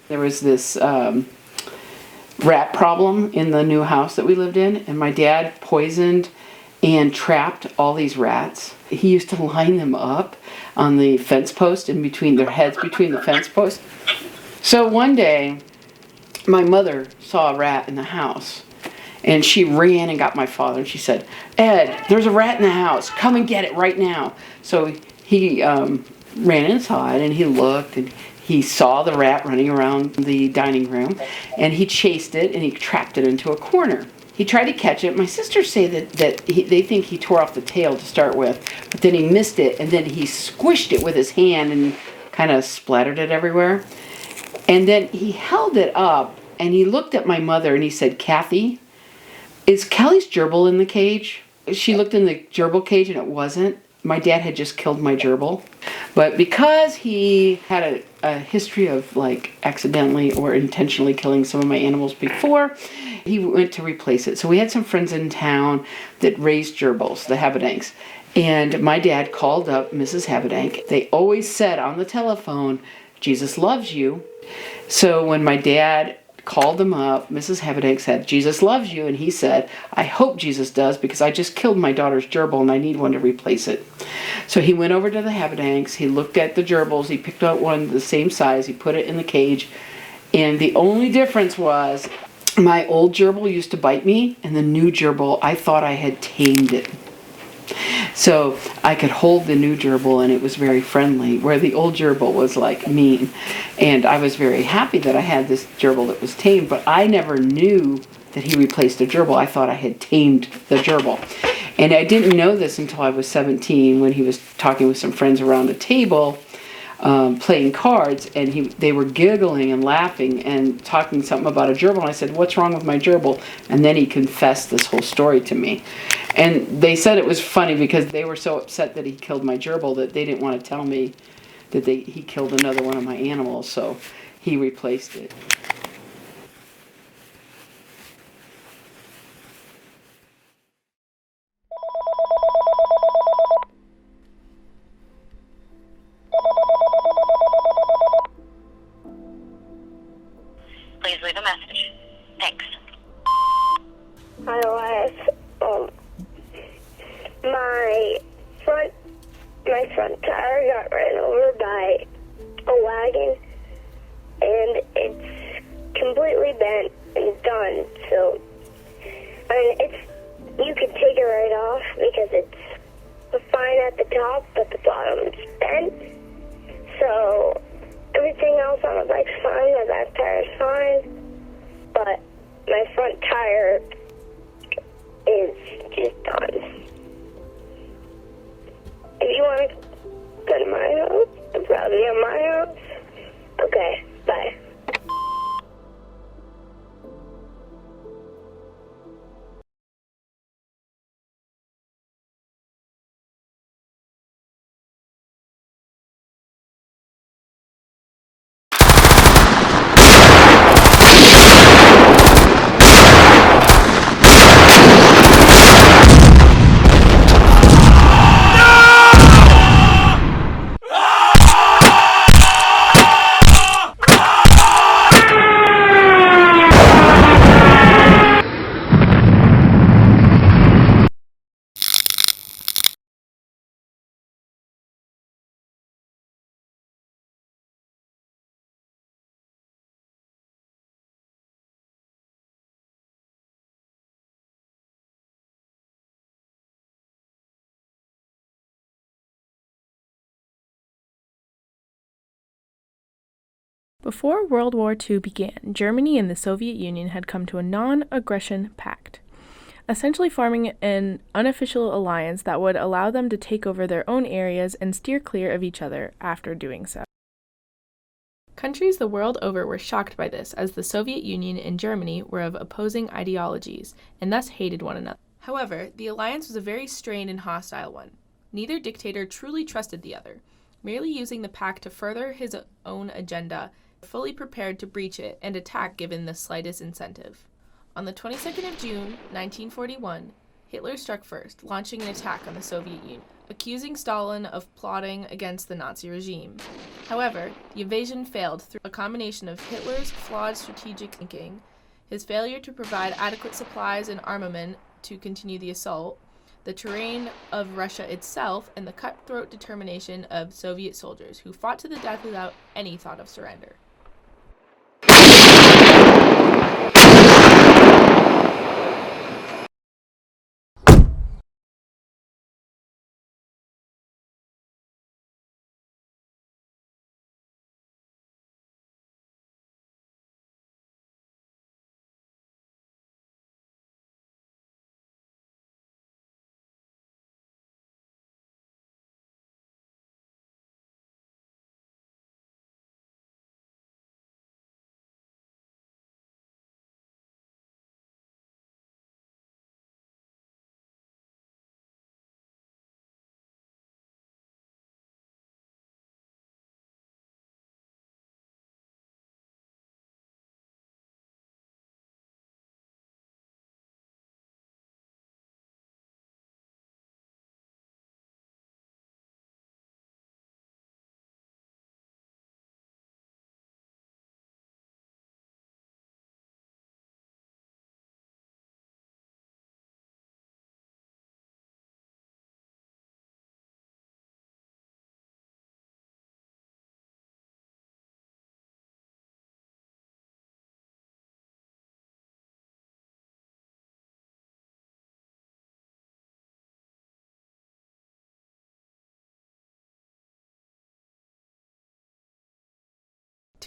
There was this rat problem in the new house that we lived in, and my dad poisoned and trapped all these rats. He used to line them up on the fence post in between their heads, between the fence posts. So one day, my mother saw a rat in the house, and she ran and got my father, and she said, "Ed, there's a rat in the house. Come and get it right now." So he ran inside, and he looked, and he saw the rat running around the dining room, and he chased it, and he trapped it into a corner. He tried to catch it. My sisters say that they think he tore off the tail to start with, but then he missed it, and then he squished it with his hand and kind of splattered it everywhere. And then he held it up, and he looked at my mother, and he said, "Kathy, is Kelly's gerbil in the cage?" She looked in the gerbil cage, and it wasn't. My dad had just killed my gerbil. But because he had a history of like accidentally or intentionally killing some of my animals before, he went to replace it. So we had some friends in town that raised gerbils, the Habedanks. And my dad called up Mrs. Habedank. They always said on the telephone, "Jesus loves you." So when my dad called them up, Mrs. Habedank said, "Jesus loves you." And he said, "I hope Jesus does, because I just killed my daughter's gerbil and I need one to replace it." So he went over to the Habedanks, he looked at the gerbils, he picked out one the same size, he put it in the cage. And the only difference was my old gerbil used to bite me, and the new gerbil, I thought I had tamed it. So I could hold the new gerbil and it was very friendly, where the old gerbil was like mean. And I was very happy that I had this gerbil that was tamed, but I never knew that he replaced a gerbil. I thought I had tamed the gerbil. And I didn't know this until I was 17, when he was talking with some friends around a table, playing cards, and they were giggling and laughing and talking something about a gerbil. And I said, "What's wrong with my gerbil?" And then he confessed this whole story to me. And they said it was funny because they were so upset that he killed my gerbil that they didn't want to tell me that he killed another one of my animals, so he replaced it. Please leave a message. Thanks. Hi, Elias. My front tire got ran over by a wagon, and it's completely bent and done. So, you can take it right off because it's fine at the top, but the bottom's bent. So, everything else on the bike's fine. My back tire's fine, but my front tire is just done. If you want to go to my house, I'm probably at my house. Okay, bye. Before World War II began, Germany and the Soviet Union had come to a non-aggression pact, essentially forming an unofficial alliance that would allow them to take over their own areas and steer clear of each other after doing so. Countries the world over were shocked by this, as the Soviet Union and Germany were of opposing ideologies and thus hated one another. However, the alliance was a very strained and hostile one. Neither dictator truly trusted the other, merely using the pact to further his own agenda, fully prepared to breach it and attack given the slightest incentive. On the 22nd of June, 1941, Hitler struck first, launching an attack on the Soviet Union. accusing Stalin of plotting against the Nazi regime. However, the invasion failed through a combination of Hitler's flawed strategic thinking, his failure to provide adequate supplies and armament to continue the assault, the terrain of Russia itself, and the cutthroat determination of Soviet soldiers who fought to the death without any thought of surrender.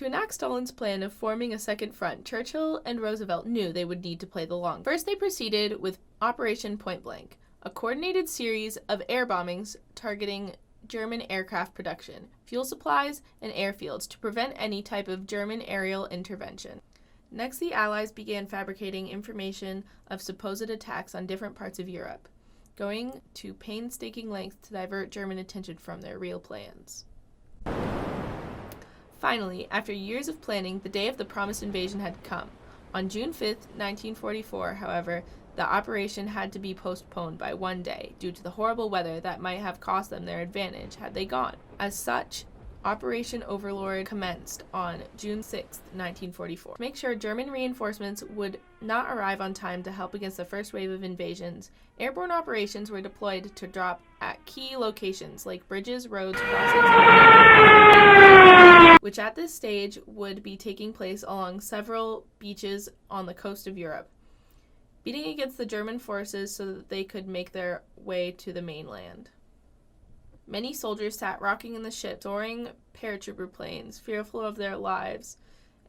To enact Stalin's plan of forming a second front, Churchill and Roosevelt knew they would need to play the long. First, they proceeded with Operation Point Blank, a coordinated series of air bombings targeting German aircraft production, fuel supplies, and airfields to prevent any type of German aerial intervention. Next, the Allies began fabricating information of supposed attacks on different parts of Europe, going to painstaking lengths to divert German attention from their real plans. Finally, after years of planning, the day of the promised invasion had come. On June 5, 1944, however, the operation had to be postponed by one day due to the horrible weather that might have cost them their advantage had they gone. As such, Operation Overlord commenced on June 6, 1944. To make sure German reinforcements would not arrive on time to help against the first wave of invasions, airborne operations were deployed to drop at key locations like bridges, roads, crossings, which at this stage would be taking place along several beaches on the coast of Europe, beating against the German forces so that they could make their way to the mainland. Many soldiers sat rocking in the ship, soaring paratrooper planes, fearful of their lives,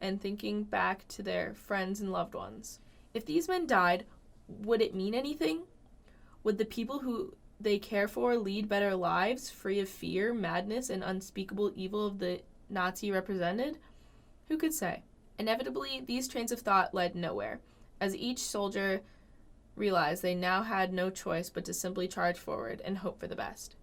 and thinking back to their friends and loved ones. If these men died, would it mean anything? Would the people who they care for lead better lives, free of fear, madness, and unspeakable evil of the Nazi represented? Who could say? Inevitably, these trains of thought led nowhere, as each soldier realized they now had no choice but to simply charge forward and hope for the best.